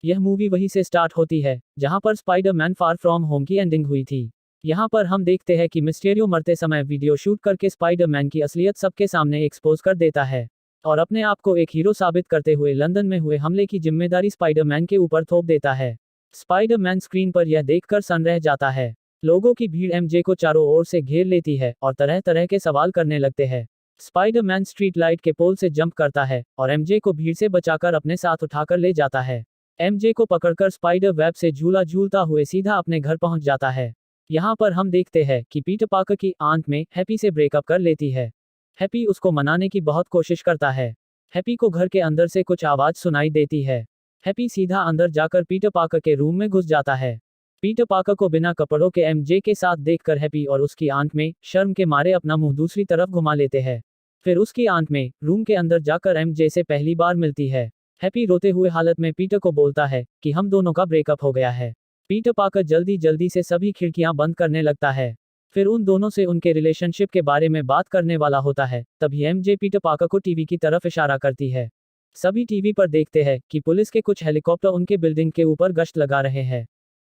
यह मूवी वहीं से स्टार्ट होती है जहां पर स्पाइडरमैन फार फ्रॉम होम की एंडिंग हुई थी। यहाँ पर हम देखते हैं कि मिस्टेरियो मरते समय वीडियो शूट करके स्पाइडरमैन की असलियत सबके सामने एक्सपोज कर देता है और अपने आप को एक हीरो साबित करते हुए लंदन में हुए हमले की जिम्मेदारी स्पाइडरमैन के ऊपर थोप देता है। स्पाइडरमैन स्क्रीन पर यह देखकर सन्न रह जाता है। लोगों की भीड़ एमजे को चारों ओर से घेर लेती है और तरह तरह के सवाल करने लगते हैं। स्पाइडरमैन स्ट्रीट लाइट के पोल से जंप करता है और एमजे को भीड़ से बचाकर अपने साथ उठाकर ले जाता है। एमजे को पकड़कर स्पाइडर वेब से झूला झूलता हुए सीधा अपने घर पहुंच जाता है। यहाँ पर हम देखते हैं कि पीटर पार्कर की आंट में हैप्पी से ब्रेकअप कर लेती है। हैप्पी उसको मनाने की बहुत कोशिश करता है। हैप्पी को घर के अंदर से कुछ आवाज सुनाई देती है। हैप्पी सीधा अंदर जाकर पीटर पार्कर के रूम में घुस जाता है। पीटर पार्कर को बिना कपड़ों के एमजे के साथ देखकर हैप्पी और उसकी आंट में शर्म के मारे अपना मुंह दूसरी तरफ घुमा लेते हैं। फिर उसकी आंट में रूम के अंदर जाकर एमजे से पहली बार मिलती है। हैप्पी रोते हुए हालत में पीटर को बोलता है कि हम दोनों का ब्रेकअप हो गया है। पीटर पार्कर जल्दी जल्दी से सभी खिड़कियां बंद करने लगता है। फिर उन दोनों से उनके रिलेशनशिप के बारे में बात करने वाला होता है। तभी एमजे पीटर पार्कर को टीवी की तरफ इशारा करती है। सभी टीवी पर देखते हैं कि पुलिस के कुछ हेलीकॉप्टर उनके बिल्डिंग के ऊपर गश्त लगा रहे हैं।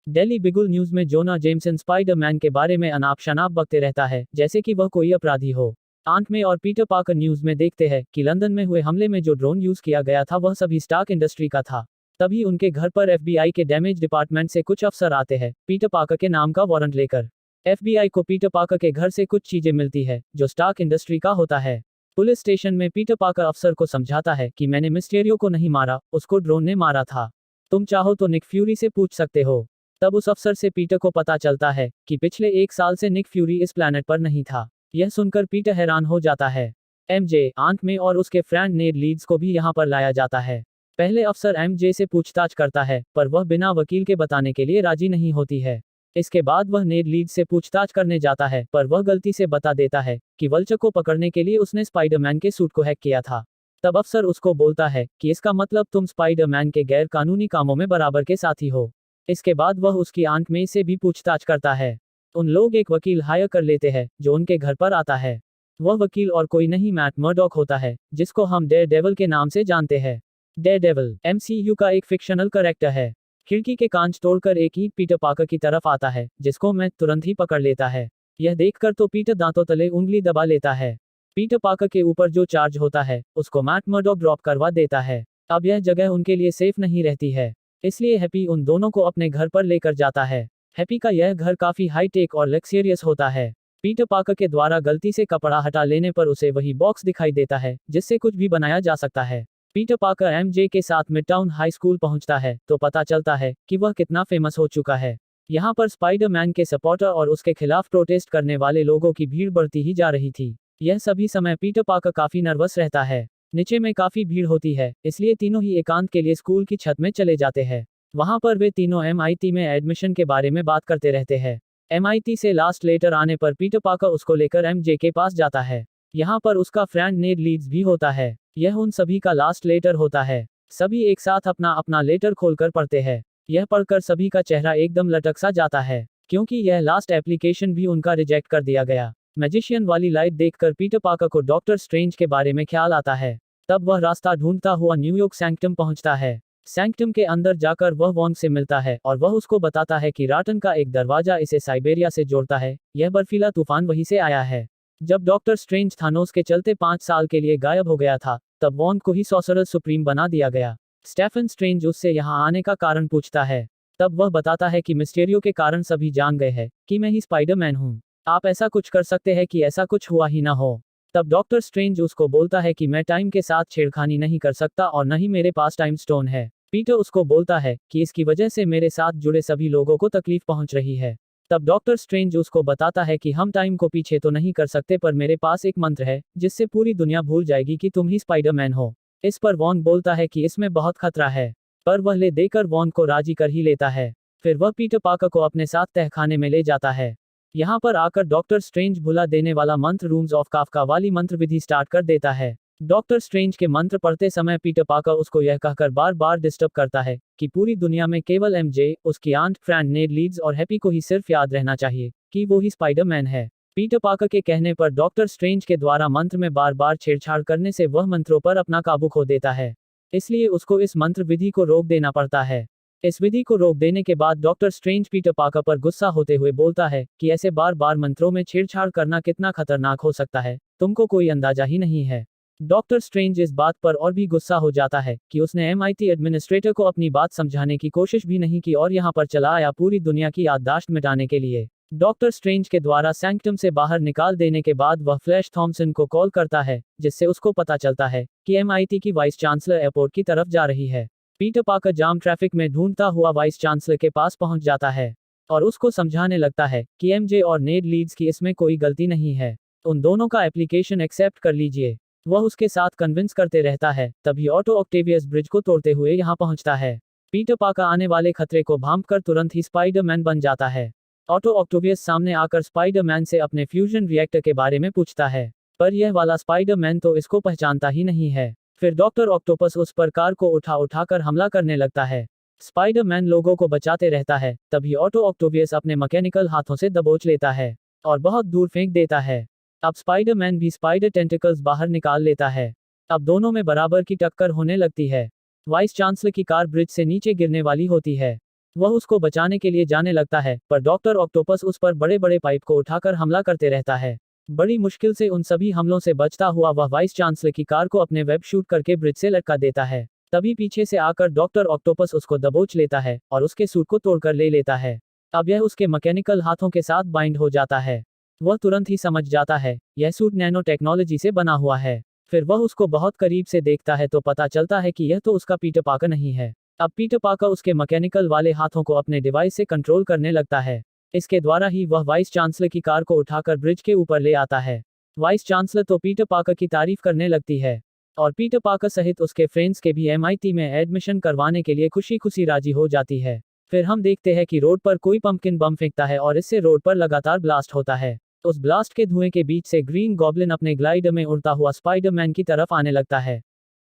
डेली बिगुल न्यूज में जोना जेमसन स्पाइडरमैन के बारे में अनाप शनाप बकते रहता है जैसे कि वह कोई अपराधी हो। आंट में और पीटर पार्कर न्यूज में देखते हैं कि लंदन में हुए हमले में जो ड्रोन यूज किया गया था वह सभी स्टार्क इंडस्ट्री का था। तभी उनके घर पर एफबीआई के डैमेज डिपार्टमेंट से कुछ अफसर आते हैं पीटर पार्कर के नाम का वारंट लेकर। एफबीआई को पीटर पार्कर के घर से कुछ चीजें मिलती है जो स्टार्क इंडस्ट्री का होता है। पुलिस स्टेशन में पीटर पार्कर अफसर को समझाता है कि मैंने मिस्टेरियो को नहीं मारा, उसको ड्रोन ने मारा था। तुम चाहो तो निक फ्यूरी से पूछ सकते हो। तब उस अफसर से पीटर को पता चलता है कि पिछले 1 साल से निक फ्यूरी इस प्लैनेट पर नहीं था। यह सुनकर पीटर हैरान हो जाता है। एमजे, आंट में और उसके फ्रेंड नेड लीड्स को भी यहाँ पर लाया जाता है। पहले अफसर एमजे से पूछताछ करता है पर वह बिना वकील के बताने के लिए राजी नहीं होती है। इसके बाद वह नेड लीड्स से पूछताछ करने जाता है पर वह गलती से बता देता है कि वल्चर को पकड़ने के लिए उसने स्पाइडरमैन के सूट को हैक किया था। तब अफसर उसको बोलता है कि इसका मतलब तुम स्पाइडरमैन के गैर कानूनी कामों में बराबर के साथी हो। इसके बाद वह उसकी आंट में से भी पूछताछ करता है। उन लोग एक वकील हायर कर लेते हैं जो उनके घर पर आता है। वह वकील और कोई नहीं मैट मर्डॉक होता है जिसको हम डेयरडेविल के नाम से जानते हैं। डेयरडेविल एमसीयू का एक फिक्शनल कैरेक्टर है। खिड़की के कांच तोड़कर एक ईंट पीटर पार्कर की तरफ आता है जिसको मैट तुरंत ही पकड़ लेता है। यह देखकर तो पीटर दांतों तले उंगली दबा लेता है। पीटर पार्कर के ऊपर जो चार्ज होता है उसको मैट मर्डॉक ड्रॉप करवा देता है। अब यह जगह उनके लिए सेफ नहीं रहती है, इसलिए हैप्पी उन दोनों को अपने घर पर लेकर जाता है। हैप्पी का यह घर काफी हाईटेक और लग्जरियस होता है। पीटर पार्कर के द्वारा गलती से कपड़ा हटा लेने पर उसे वही बॉक्स दिखाई देता है जिससे कुछ भी बनाया जा सकता है। पीटर पार्कर एमजे के साथ मिडटाउन हाई स्कूल पहुंचता है तो पता चलता है कि वह कितना फेमस हो चुका है। यहाँ पर स्पाइडरमैन के सपोर्टर और उसके खिलाफ प्रोटेस्ट करने वाले लोगों की भीड़ बढ़ती ही जा रही थी। यह सभी समय पीटर पार्कर काफी नर्वस रहता है। नीचे में काफी भीड़ होती है, इसलिए तीनों ही एकांत के लिए स्कूल की छत में चले जाते हैं। वहां पर वे तीनों एमआईटी में एडमिशन के बारे में बात करते रहते हैं। एमआईटी से लास्ट लेटर आने पर पीटर पार्कर उसको लेकर एमजे के पास जाता है। यहाँ पर उसका फ्रेंड नेड लीड्स भी होता है। यह उन सभी का लास्ट लेटर होता है। सभी एक साथ अपना अपना लेटर खोलकर पढ़ते हैं। यह पढ़कर सभी का चेहरा एकदम लटक सा जाता है क्योंकि यह लास्ट एप्लीकेशन भी उनका रिजेक्ट कर दिया गया। मैजिशियन वाली लाइट देखकर पीटर पार्कर को डॉक्टर स्ट्रेंज के बारे में ख्याल आता है। तब वह रास्ता ढूंढता हुआ न्यूयॉर्क सैंक्टम पहुंचता है। सैंक्टम के अंदर जाकर वह वॉन्ग से मिलता है और वह उसको बताता है कि राटन का एक दरवाजा इसे साइबेरिया से जोड़ता है। यह बर्फीला तूफान वहीं से आया है। जब डॉक्टर स्ट्रेंज थानोस के चलते 5 साल के लिए गायब हो गया था तब वॉन्ग को ही सॉर्सरर सुप्रीम बना दिया गया। स्टेफन स्ट्रेंज उससे यहाँ आने का कारण पूछता है। तब वह बताता है कि मिस्टेरियो के कारण सभी जान गए हैं कि मैं ही स्पाइडरमैन हूँ। आप ऐसा कुछ कर सकते हैं कि ऐसा कुछ हुआ ही ना हो। तब डॉक्टर स्ट्रेंज उसको बोलता है कि मैं टाइम के साथ छेड़खानी नहीं कर सकता और न ही मेरे पास टाइम स्टोन है। पीटर उसको बोलता है कि इसकी वजह से मेरे साथ जुड़े सभी लोगों को तकलीफ पहुंच रही है। तब डॉक्टर स्ट्रेंज उसको बताता है कि हम टाइम को पीछे तो नहीं कर सकते पर मेरे पास एक मंत्र है जिससे पूरी दुनिया भूल जाएगी कि तुम ही स्पाइडरमैन हो। इस पर वॉन बोलता है कि इसमें बहुत खतरा है, पर वह ले देकर वॉन को राजी कर ही लेता है। फिर वह पीटर पार्कर को अपने साथ तहखाने में ले जाता है। यहाँ पर आकर डॉक्टर स्ट्रेंज भुला देने वाला मंत्र रूम्स ऑफ काफ्का वाली मंत्र विधि स्टार्ट कर देता है। डॉक्टर स्ट्रेंज के मंत्र पढ़ते समय पीटर पार्कर उसको यह कहकर बार बार डिस्टर्ब करता है कि पूरी दुनिया में केवल एमजे, उसकी आंट, फ्रेंड नेड लीड्स और हैप्पी को ही सिर्फ याद रहना चाहिए कि वो ही स्पाइडरमैन है। पीटर पार्कर के कहने पर डॉक्टर स्ट्रेंज के द्वारा मंत्र में बार बार छेड़छाड़ करने से वह मंत्रों पर अपना काबू खो देता है, इसलिए उसको इस मंत्र विधि को रोक देना पड़ता है। इस विधि को रोक देने के बाद डॉक्टर स्ट्रेंज पीटर पार्कर पर गुस्सा होते हुए बोलता है कि ऐसे बार बार मंत्रों में छेड़छाड़ करना कितना खतरनाक हो सकता है, तुमको कोई अंदाजा ही नहीं है। डॉक्टर स्ट्रेंज इस बात पर और भी गुस्सा हो जाता है कि उसने MIT एडमिनिस्ट्रेटर को अपनी बात समझाने की कोशिश भी नहीं की और यहाँ पर चला आया पूरी दुनिया की याददाश्त मिटाने के लिए। डॉक्टर स्ट्रेंज के द्वारा सैंक्टम से बाहर निकाल देने के बाद वह फ्लैश थॉमसन को कॉल करता है, जिससे उसको पता चलता है कि MIT की वाइस चांसलर एयरपोर्ट की तरफ जा रही है। पीटर पार्कर जाम ट्रैफिक में ढूंढता हुआ वाइस चांसलर के पास पहुंच जाता है और उसको समझाने लगता है कि MJ और नेड लीड्स की इसमें कोई गलती नहीं है, उन दोनों का एप्लीकेशन एक्सेप्ट कर लीजिए। वह उसके साथ कन्विंस करते रहता है, तभी ऑटो ऑक्टेवियस ब्रिज को तोड़ते हुए यहाँ पहुंचता है। पीटर पार्कर आने वाले खतरे को भांपकर तुरंत ही स्पाइडरमैन बन जाता है। ऑटो ऑक्टेवियस सामने आकर स्पाइडरमैन से अपने फ्यूजन रिएक्टर के बारे में पूछता है, पर यह वाला स्पाइडरमैन तो इसको पहचानता ही नहीं है। फिर डॉक्टर ऑक्टोपस उस पर कार को उठाकर हमला करने लगता है। स्पाइडरमैन लोगों को बचाते रहता है, तभी ऑटो ऑक्टोवियस अपने मैकेनिकल हाथों से दबोच लेता है और बहुत दूर फेंक देता है। अब स्पाइडरमैन भी स्पाइडर टेंटिकल्स बाहर निकाल लेता है। अब दोनों में बराबर की टक्कर होने लगती है। वाइस चांसलर की कार ब्रिज से नीचे गिरने वाली होती है। वह उसको बचाने के लिए जाने लगता है, पर डॉक्टर ऑक्टोपस उस पर बड़े बड़े पाइप को उठाकर हमला करते रहता है। बड़ी मुश्किल से उन सभी हमलों से बचता हुआ वह वाइस चांसलर की कार को अपने वेब शूट करके ब्रिज से लटका देता है। तभी पीछे से आकर डॉक्टर ऑक्टोपस उसको दबोच लेता है और उसके सूट को तोड़कर ले लेता है। अब यह उसके मैकेनिकल हाथों के साथ बाइंड हो जाता है। वह तुरंत ही समझ जाता है यह सूट नैनो टेक्नोलॉजी से बना हुआ है। फिर वह उसको बहुत करीब से देखता है तो पता चलता है कि यह तो उसका पीटर पार्कर नहीं है। अब पीटर पार्कर उसके मैकेनिकल वाले हाथों को अपने डिवाइस से कंट्रोल करने लगता है। इसके द्वारा ही वह वाइस चांसलर की कार को उठाकर ब्रिज के ऊपर ले आता है। वाइस चांसलर तो पीटर पार्कर की तारीफ करने लगती है और पीटर पार्कर सहित उसके फ्रेंड्स के भी MIT में एडमिशन करवाने के लिए खुशी खुशी राजी हो जाती है। फिर हम देखते हैं कि रोड पर कोई पंपकिन बम फेंकता है और इससे रोड पर लगातार ब्लास्ट होता है। उस ब्लास्ट के धुएं के बीच से ग्रीन गॉब्लिन अपने ग्लाइडर में उड़ता हुआ स्पाइडरमैन की तरफ आने लगता है।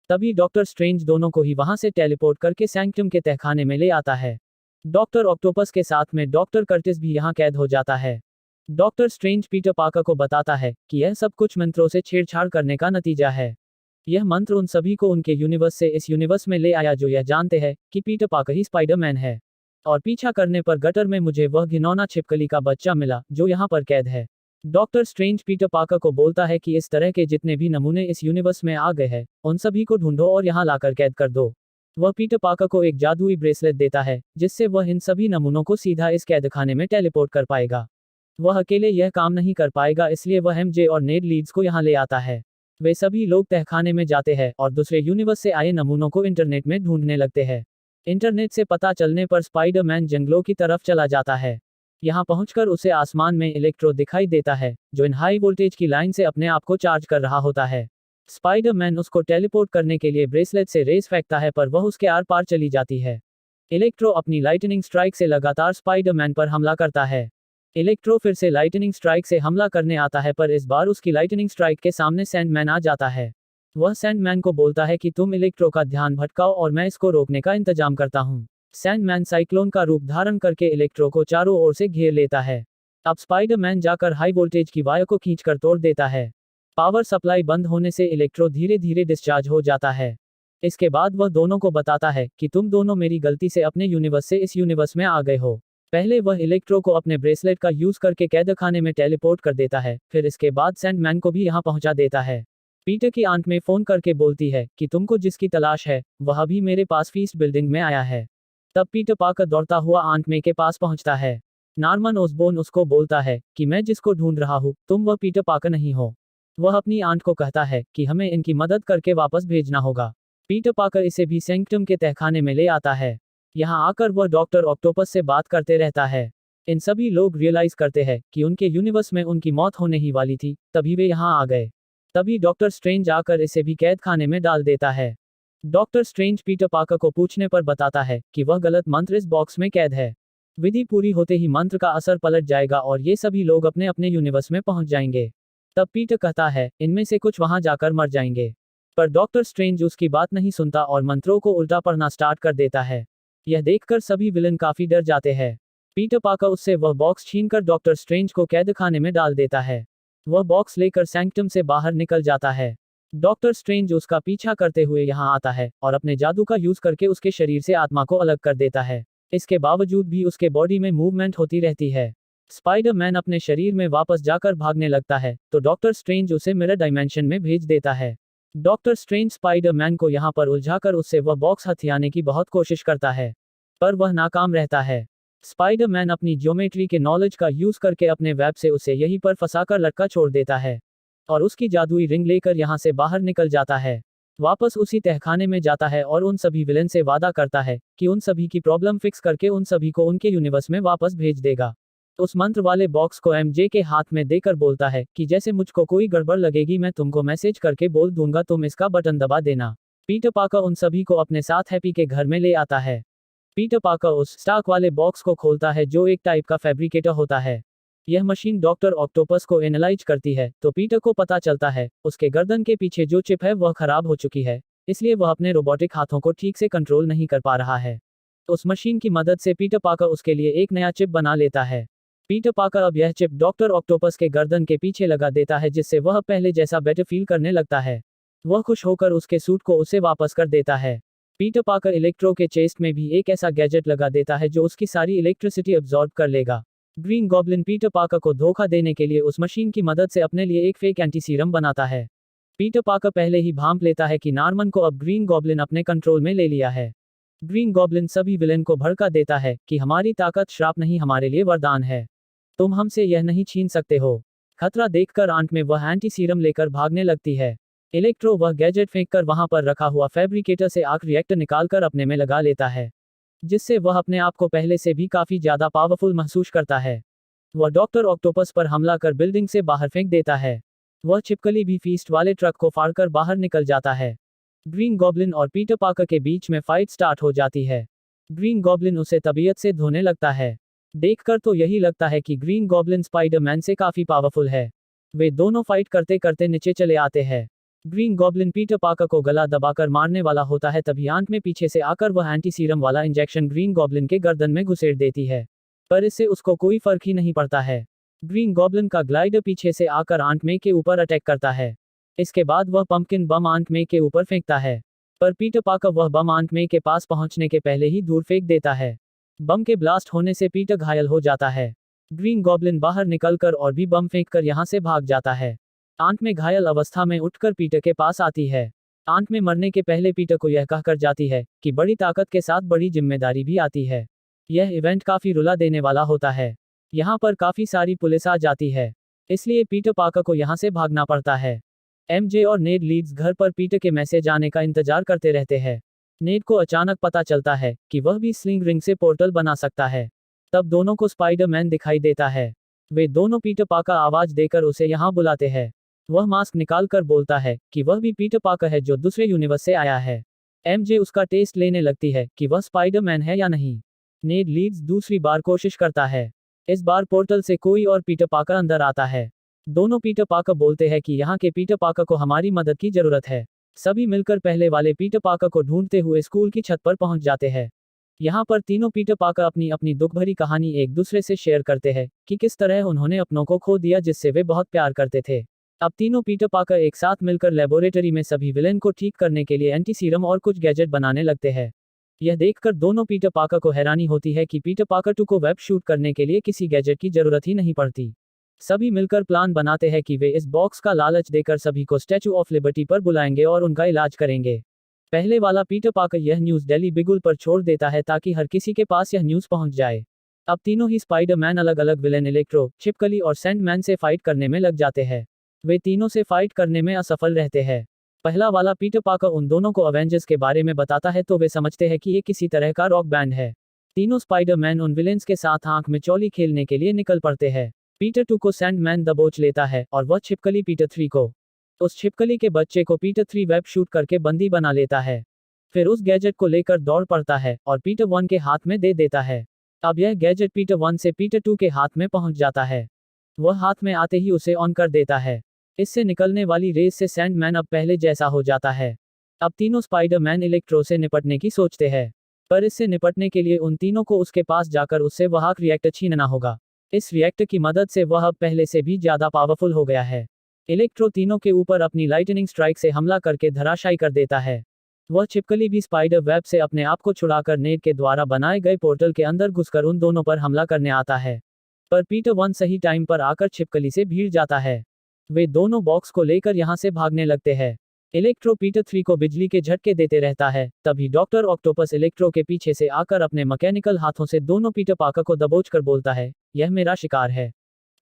तभी डॉक्टर स्ट्रेंज दोनों को ही वहां से टेलीपोर्ट करके सैंक्टम के तहखाने में ले आता है। डॉक्टर ऑक्टोपस के साथ में डॉक्टर कर्टिस भी यहाँ कैद हो जाता है। डॉक्टर स्ट्रेंज पीटर पार्कर को बताता है कि यह सब कुछ मंत्रों से छेड़छाड़ करने का नतीजा है। यह मंत्र उन सभी को उनके यूनिवर्स से इस यूनिवर्स में ले आया जो यह जानते हैं कि पीटर पार्कर ही स्पाइडरमैन है। और पीछा करने पर गटर में मुझे वह घिनौना छिपकली का बच्चा मिला जो यहाँ पर कैद है। डॉक्टर स्ट्रेंज पीटर पार्कर को बोलता है कि इस तरह के जितने भी नमूने इस यूनिवर्स में आ गए हैं उन सभी को ढूंढो और यहाँ लाकर कैद कर दो। वह पीटर पार्कर को एक जादुई ब्रेसलेट देता है जिससे वह इन सभी नमूनों को सीधा इस कैदखाने में टेलीपोर्ट कर पाएगा। वह अकेले यह काम नहीं कर पाएगा, इसलिए वह MJ और नेड लीड्स को यहाँ ले आता है। वे सभी लोग तहखाने में जाते हैं और दूसरे यूनिवर्स से आए नमूनों को इंटरनेट में ढूंढने लगते हैं। इंटरनेट से पता चलने पर स्पाइडरमैन जंगलों की तरफ चला जाता है। यहाँ पहुंचकर उसे आसमान में इलेक्ट्रो दिखाई देता है जो इन हाई वोल्टेज की लाइन से अपने आप को चार्ज कर रहा होता है। स्पाइडरमैन उसको टेलीपोर्ट करने के लिए ब्रेसलेट से रेस फेंकता है, पर वह उसके आर पार चली जाती है। इलेक्ट्रो अपनी लाइटनिंग स्ट्राइक से लगातार स्पाइडरमैन पर हमला करता है। इलेक्ट्रो फिर से लाइटनिंग स्ट्राइक से हमला करने आता है, पर इस बार उसकी लाइटनिंग स्ट्राइक के सामने सैंडमैन आ जाता है। वह सैंडमैन को बोलता है कि तुम इलेक्ट्रो का ध्यान भटकाओ और मैं इसको रोकने का इंतजाम करता हूँ। सैंडमैन साइक्लोन का रूप धारण करके इलेक्ट्रो को चारों ओर से घेर लेता है। अब स्पाइडरमैन जाकर हाई वोल्टेज की वायर को खींचकर तोड़ देता है। पावर सप्लाई बंद होने से इलेक्ट्रो धीरे धीरे डिस्चार्ज हो जाता है। इसके बाद वह दोनों को बताता है कि तुम दोनों मेरी गलती से अपने यूनिवर्स से इस यूनिवर्स में आ गए हो। पहले वह इलेक्ट्रो को अपने ब्रेसलेट का यूज करके कैदखाने में टेलीपोर्ट कर देता है, फिर इसके बाद सैंडमैन को भी यहाँ पहुंचा देता है। पीटर की आंट में फोन करके बोलती है कि तुमको जिसकी तलाश है वह अभी मेरे पास फीस्ट बिल्डिंग में आया है। तब पीटर पार्कर दौड़ता हुआ आंट मे के पास पहुंचता है। नॉर्मन ओसबोर्न उसको बोलता है कि मैं जिसको ढूंढ रहा हूँ तुम वह पीटर पार्कर नहीं हो। वह अपनी आंट को कहता है कि हमें इनकी मदद करके वापस भेजना होगा। पीटर पार्कर इसे भी सैंक्टम के तहखाने में ले आता है। यहाँ आकर वह डॉक्टर ऑक्टोपस से बात करते रहता है। इन सभी लोग रियलाइज करते हैं कि उनके यूनिवर्स में उनकी मौत होने ही वाली थी, तभी वे यहाँ आ गए। तभी डॉक्टर स्ट्रेंज आकर इसे भी कैद खाने में डाल देता है। डॉक्टर स्ट्रेंज पीटर पार्कर को पूछने पर बताता है कि वह गलत मंत्र इस बॉक्स में कैद है। विधि पूरी होते ही मंत्र का असर पलट जाएगा और ये सभी लोग अपने अपने यूनिवर्स में पहुंच जाएंगे। तब पीटर कहता है इनमें से कुछ वहां जाकर मर जाएंगे, पर डॉक्टर स्ट्रेंज उसकी बात नहीं सुनता और मंत्रों को उल्टा पढ़ना स्टार्ट कर देता है। यह देखकर सभी विलन काफी डर जाते हैं। पीटर पार्कर उससे वह बॉक्स छीनकर डॉक्टर स्ट्रेंज को कैद खाने में डाल देता है। वह बॉक्स लेकर सैंक्टम से बाहर निकल जाता है। डॉक्टर स्ट्रेंज उसका पीछा करते हुए यहाँ आता है और अपने जादू का यूज करके उसके शरीर से आत्मा को अलग कर देता है। इसके बावजूद भी उसके बॉडी में मूवमेंट होती रहती है। स्पाइडरमैन अपने शरीर में वापस जाकर भागने लगता है तो डॉक्टर स्ट्रेंज उसे मिरर डायमेंशन में भेज देता है। डॉक्टर स्ट्रेंज स्पाइडरमैन को यहाँ पर उलझाकर उससे वह बॉक्स हथियाने की बहुत कोशिश करता है, पर वह नाकाम रहता है। स्पाइडरमैन अपनी ज्योमेट्री के नॉलेज का यूज करके अपने वेब से उसे यहीं पर फंसाकर लटका छोड़ देता है और उसकी जादुई रिंग लेकर यहाँ से बाहर निकल जाता है। वापस उसी तहखाने में जाता है और उन सभी विलेन से वादा करता है कि उन सभी की प्रॉब्लम फिक्स करके उन सभी को उनके यूनिवर्स में वापस भेज देगा। उस मंत्र वाले बॉक्स को एमजे के हाथ में देकर बोलता है कि जैसे मुझको कोई गड़बड़ लगेगी मैं तुमको मैसेज करके बोल दूंगा, तुम इसका बटन दबा देना। पीटर पार्कर उन सभी को अपने साथ हैप्पी के घर में ले आता है। पीटर पार्कर उस स्टार्क वाले बॉक्स को खोलता है जो एक टाइप का फैब्रिकेटर होता है। यह मशीन डॉक्टर ऑक्टोपस को एनालाइज करती है तो पीटर को पता चलता है उसके गर्दन के पीछे जो चिप है वह खराब हो चुकी है, इसलिए वह अपने रोबोटिक हाथों को ठीक से कंट्रोल नहीं कर पा रहा है। उस मशीन की मदद से पीटर पार्कर उसके लिए एक नया चिप बना लेता है। पीटर पार्कर अब यह चिप डॉक्टर ऑक्टोपस के गर्दन के पीछे लगा देता है जिससे वह पहले जैसा बेटर फील करने लगता है। वह खुश होकर उसके सूट को उसे वापस कर देता है। पीटर पार्कर इलेक्ट्रो के चेस्ट में भी एक ऐसा गैजेट लगा देता है जो उसकी सारी इलेक्ट्रिसिटी अब्सॉर्ब कर लेगा। ग्रीन गॉब्लिन पीटर पार्कर को धोखा देने के लिए उस मशीन की मदद से अपने लिए एक फेक एंटी सीरम बनाता है। पीटर पार्कर पहले ही भांप लेता है कि नॉर्मन को अब ग्रीन गॉब्लिन अपने कंट्रोल में ले लिया है। ग्रीन गॉब्लिन सभी विलेन को भड़का देता है कि हमारी ताकत श्राप नहीं हमारे लिए वरदान है, तुम हमसे यह नहीं छीन सकते हो। खतरा देखकर आंट में वह एंटी सीरम लेकर भागने लगती है। इलेक्ट्रो वह गैजेट फेंककर वहां पर रखा हुआ फैब्रिकेटर से आर्क रिएक्टर निकालकर अपने में लगा लेता है, जिससे वह अपने आप को पहले से भी काफी ज्यादा पावरफुल महसूस करता है। वह डॉक्टर ऑक्टोपस पर हमला कर बिल्डिंग से बाहर फेंक देता है। वह छिपकली भी फीस्ट वाले ट्रक को फाड़कर बाहर निकल जाता है। ग्रीन गॉब्लिन और पीटर पार्कर के बीच में फाइट स्टार्ट हो जाती है। ग्रीन गॉब्लिन उसे तबीयत से धोने लगता है। देखकर तो यही लगता है कि ग्रीन गॉब्लिन स्पाइडरमैन से काफी पावरफुल है। वे दोनों फाइट करते करते नीचे चले आते हैं। ग्रीन गॉब्लिन पीटर पार्कर को गला दबाकर मारने वाला होता है, तभी आंट में पीछे से आकर वह एंटी सीरम वाला इंजेक्शन ग्रीन गॉब्लिन के गर्दन में घुसेड़ देती है, पर इससे उसको कोई फर्क ही नहीं पड़ता है। ग्रीन गॉब्लिन का ग्लाइडर पीछे से आकर आंट में के ऊपर अटैक करता है। इसके बाद वह पंपकिन बम आंट में के ऊपर फेंकता है, पर पीटर पार्कर वह बम आंट में के पास पहुंचने के पहले ही दूर फेंक देता है। बम के ब्लास्ट होने से पीटर घायल हो जाता है। ग्रीन गॉब्लिन बाहर निकलकर और भी बम फेंककर यहां से भाग जाता है। आंट में घायल अवस्था में उठकर पीटर के पास आती है। आंट में मरने के पहले पीटर को यह कहकर जाती है कि बड़ी ताकत के साथ बड़ी जिम्मेदारी भी आती है। यह इवेंट काफी रुला देने वाला होता है। यहाँ पर काफी सारी पुलिस आ जाती है, इसलिए पीटर पार्कर को यहाँ से भागना पड़ता है। एमजे और नेड लीड्स घर पर पीटर के मैसेज आने का इंतजार करते रहते हैं। नेड को अचानक पता चलता है कि वह भी स्लिंग रिंग से पोर्टल बना सकता है। तब दोनों को स्पाइडरमैन दिखाई देता है। वे दोनों पीटर पार्कर आवाज देकर उसे यहाँ बुलाते हैं। वह मास्क निकालकर बोलता है कि वह भी पीटर पार्कर है जो दूसरे यूनिवर्स से आया है। एमजे उसका टेस्ट लेने लगती है कि वह स्पाइडरमैन है या नहीं। नेड लीड्स दूसरी बार कोशिश करता है। इस बार पोर्टल से कोई और पीटर पार्कर अंदर आता है। दोनों पीटर पार्कर बोलते हैं कि यहाँ के पीटर पार्कर को हमारी मदद की जरूरत है। सभी मिलकर पहले वाले पीटर पार्कर को ढूंढते हुए स्कूल की छत पर पहुंच जाते हैं। यहाँ पर तीनों पीटर पार्कर अपनी अपनी दुख भरी कहानी एक दूसरे से शेयर करते हैं कि किस तरह उन्होंने अपनों को खो दिया जिससे वे बहुत प्यार करते थे। अब तीनों पीटर पार्कर एक साथ मिलकर लेबोरेटरी में सभी विलेन को ठीक करने के लिए एंटी सीरम और कुछ गैजेट बनाने लगते हैं। यह देखकर दोनों पीटर पार्कर को हैरानी होती है कि पीटर पार्कर 2 को वेब शूट करने के लिए किसी गैजेट की जरूरत ही नहीं पड़ती। सभी मिलकर प्लान बनाते हैं कि वे इस बॉक्स का लालच देकर सभी को स्टैचू ऑफ लिबर्टी पर बुलाएंगे और उनका इलाज करेंगे। पहले वाला पीटर पार्कर यह न्यूज़ डेली बिगुल पर छोड़ देता है ताकि हर किसी के पास यह न्यूज़ पहुंच जाए। अब तीनों ही स्पाइडरमैन अलग अलग विलेन इलेक्ट्रो, छिपकली और सैंडमैन से फाइट करने में लग जाते हैं। वे तीनों से फाइट करने में असफल रहते हैं। पहला वाला पीटर पार्कर उन दोनों को अवेंजर्स के बारे में बताता है तो वे समझते हैं कि ये किसी तरह का रॉक बैंड है। तीनों स्पाइडरमैन उन विलेन्स के साथ आंख में चौली खेलने के लिए निकल पड़ते हैं। पीटर 2 को सैंडमैन दबोच लेता है और वह छिपकली पीटर 3 को। उस छिपकली के बच्चे को पीटर 3 वेब शूट करके बंदी बना लेता है। फिर उस गैजेट को लेकर दौड़ पड़ता है और पीटर 1 के हाथ में दे देता है। अब यह गैजेट पीटर 1 से पीटर 2 के हाथ में पहुंच जाता है। वह हाथ में आते ही उसे ऑन कर देता है। इससे निकलने वाली रेस से सैंडमैन अब पहले जैसा हो जाता है। अब तीनों स्पाइडरमैन इलेक्ट्रो से निपटने की सोचते हैं, पर इससे निपटने के लिए उन तीनों को उसके पास जाकर उससे वह आर्क रिएक्टर छीनना होगा। इस रिएक्टर की मदद से वह अब पहले से भी ज्यादा पावरफुल हो गया है। इलेक्ट्रो तीनों के ऊपर अपनी लाइटनिंग स्ट्राइक से हमला करके धराशायी कर देता है। वह छिपकली भी स्पाइडर वेब से अपने आप को छुड़ाकर नेड के द्वारा बनाए गए पोर्टल के अंदर घुसकर उन दोनों पर हमला करने आता है। पर पीटर 1 सही टाइम पर आकर छिपकली से भिड़ जाता है। वे दोनों बॉक्स को लेकर यहां से भागने लगते हैं। इलेक्ट्रो पीटर 3 को बिजली के झटके देते रहता है। तभी डॉक्टर ऑक्टोपस इलेक्ट्रो के पीछे से आकर अपने मैकेनिकल हाथों से दोनों पीटर पार्कर को दबोचकर बोलता है, यह मेरा शिकार है।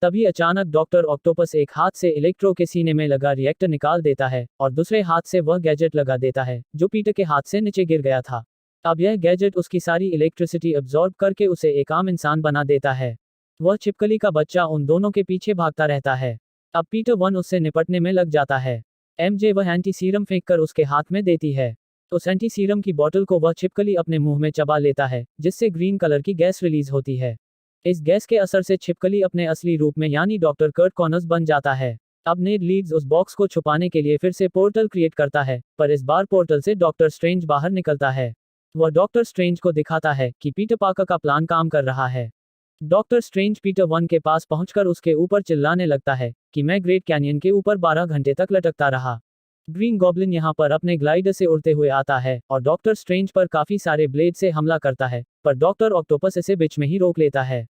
तभी अचानक डॉक्टर ऑक्टोपस एक हाथ से इलेक्ट्रो के सीने में लगा रिएक्टर निकाल देता है और दूसरे हाथ से वह गैजेट लगा देता है जो पीटर के हाथ से नीचे गिर गया था। अब यह गैजेट उसकी सारी इलेक्ट्रिसिटी अब्जॉर्ब करके उसे एक आम इंसान बना देता है। वह छिपकली का बच्चा उन दोनों के पीछे भागता रहता है। अब पीटर 1 उससे निपटने में लग जाता है। एमजे वह एंटी सीरम फेंक कर उसके हाथ में देती है। उस एंटी सीरम की बोतल को वह छिपकली अपने मुंह में चबा लेता है, जिससे ग्रीन कलर की गैस रिलीज होती है। इस गैस के असर से छिपकली अपने असली रूप में यानी डॉक्टर कर्ट कॉनर्स बन जाता है। अब नेड लीड्स उस बॉक्स को छुपाने के लिए फिर से पोर्टल क्रिएट करता है, पर इस बार पोर्टल से डॉक्टर स्ट्रेंज बाहर निकलता है। वह डॉक्टर स्ट्रेंज को दिखाता है कि पीटर पार्कर का प्लान काम कर रहा है। डॉक्टर स्ट्रेंज पीटर 1 के पास पहुंचकर उसके ऊपर चिल्लाने लगता है कि मैं ग्रेट कैनियन के ऊपर 12 घंटे तक लटकता रहा। ग्रीन गॉब्लिन यहां पर अपने ग्लाइडर से उड़ते हुए आता है और डॉक्टर स्ट्रेंज पर काफी सारे ब्लेड से हमला करता है, पर डॉक्टर ऑक्टोपस इसे बीच में ही रोक लेता है।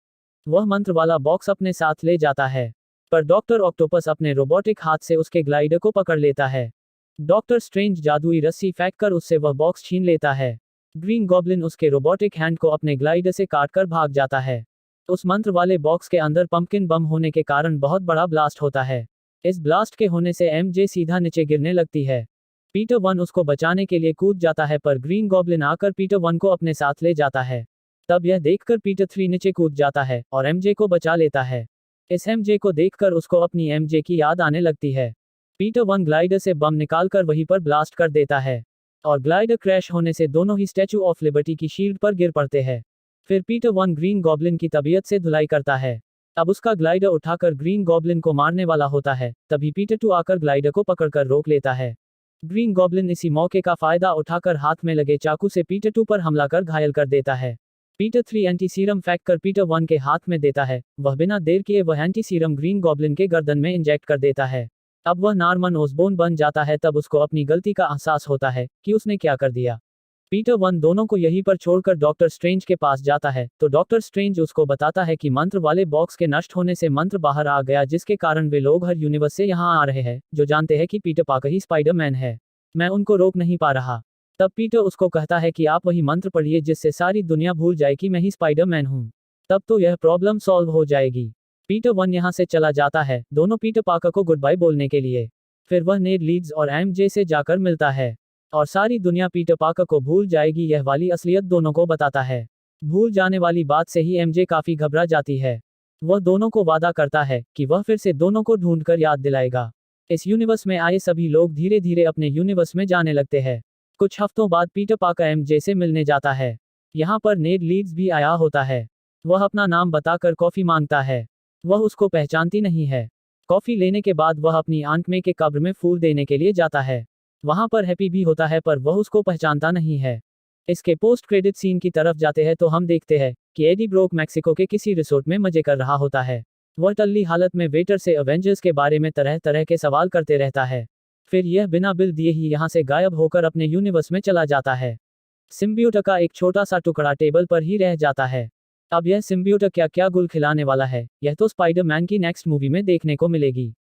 वह मंत्र वाला बॉक्स अपने साथ ले जाता है, पर डॉक्टर ऑक्टोपस अपने रोबोटिक हाथ से उसके ग्लाइडर को पकड़ लेता है। डॉक्टर स्ट्रेंज जादुई रस्सी फेंककर उससे वह बॉक्स छीन लेता है। ग्रीन गॉब्लिन उसके रोबोटिक हैंड को अपने ग्लाइडर से काटकर भाग जाता है। उस मंत्र वाले बॉक्स के अंदर पंपकिन बम होने के कारण बहुत बड़ा ब्लास्ट होता है। इस ब्लास्ट के होने से एमजे सीधा नीचे गिरने लगती है। पीटर 1 उसको बचाने के लिए कूद जाता है, पर ग्रीन गॉब्लिन आकर पीटर 1 को अपने साथ ले जाता है। तब यह देखकर पीटर 3 नीचे कूद जाता है और एमजे को बचा लेता है। इस एमजे को देखकर उसको अपनी एमजे की याद आने लगती है। पीटर 1 ग्लाइडर से बम निकालकर वहीं पर ब्लास्ट कर देता है और ग्लाइडर क्रैश होने से दोनों ही स्टैचू ऑफ लिबर्टी की शील्ड पर गिर पड़ते हैं। फिर पीटर 1 ग्रीन गॉब्लिन की तबीयत से धुलाई करता है। अब उसका ग्लाइडर उठाकर ग्रीन गॉब्लिन को मारने वाला होता है, तभी पीटर 2 आकर ग्लाइडर को पकड़कर रोक लेता है। ग्रीन गॉब्लिन इसी मौके का फायदा उठाकर हाथ में लगे चाकू से पीटर 2 पर हमला कर घायल कर देता है। पीटर 3 एंटी सीरम फेंक कर पीटर 1 के हाथ में देता है। वह बिना देर किए वह एंटी सीरम ग्रीन गॉब्लिन के गर्दन में इंजेक्ट कर देता है। अब वह नॉर्मन ओसबोर्न बन जाता है। तब उसको अपनी गलती का एहसास होता है कि उसने क्या कर दिया। पीटर 1 दोनों को यहीं पर छोड़कर डॉक्टर स्ट्रेंज के पास जाता है, तो डॉक्टर स्ट्रेंज उसको बताता है कि मंत्र वाले बॉक्स के नष्ट होने से मंत्र बाहर आ गया, जिसके कारण वे लोग हर यूनिवर्स से यहाँ आ रहे हैं जो जानते हैं कि पीटर पार्कर ही स्पाइडरमैन है। मैं उनको रोक नहीं पा रहा। तब पीटर उसको कहता है कि आप वही मंत्र पढ़िए जिससे सारी दुनिया भूल जाए कि मैं ही स्पाइडरमैन हूँ। तब तो यह प्रॉब्लम सॉल्व हो जाएगी। पीटर 1 यहाँ से चला जाता है, दोनों पीटर पार्कर को गुड बाय बोलने के लिए। फिर वह नेड लीड्स और एमजे से जाकर मिलता है और सारी दुनिया पीटर पार्कर को भूल जाएगी, यह वाली असलियत दोनों को बताता है। भूल जाने वाली बात से ही एमजे काफी घबरा जाती है। वह दोनों को वादा करता है कि वह फिर से दोनों को ढूंढकर याद दिलाएगा। इस यूनिवर्स में आए सभी लोग धीरे धीरे अपने यूनिवर्स में जाने लगते हैं। कुछ हफ्तों बाद पीटर पार्कर एमजे से मिलने जाता है। यहाँ पर नेड लीड्स भी आया होता है। वह अपना नाम बताकर कॉफी मांगता है। वह उसको पहचानती नहीं है। कॉफी लेने के बाद वह अपनी आंट में के कब्र में फूल देने के लिए जाता है। वहां पर हैप्पी भी होता है, पर वह उसको पहचानता नहीं है। इसके पोस्ट क्रेडिट सीन की तरफ जाते हैं तो हम देखते हैं कि एडी ब्रोक मैक्सिको के किसी रिसोर्ट में मजे कर रहा होता है। वह टल्ली हालत में वेटर से अवेंजर्स के बारे में तरह तरह के सवाल करते रहता है। फिर यह बिना बिल दिए ही यहाँ से गायब होकर अपने यूनिवर्स में चला जाता है। सिम्बियोट का एक छोटा सा टुकड़ा टेबल पर ही रह जाता है। अब यह सिम्बियोट क्या क्या गुल खिलाने वाला है, यह तो स्पाइडरमैन की नेक्स्ट मूवी में देखने को मिलेगी।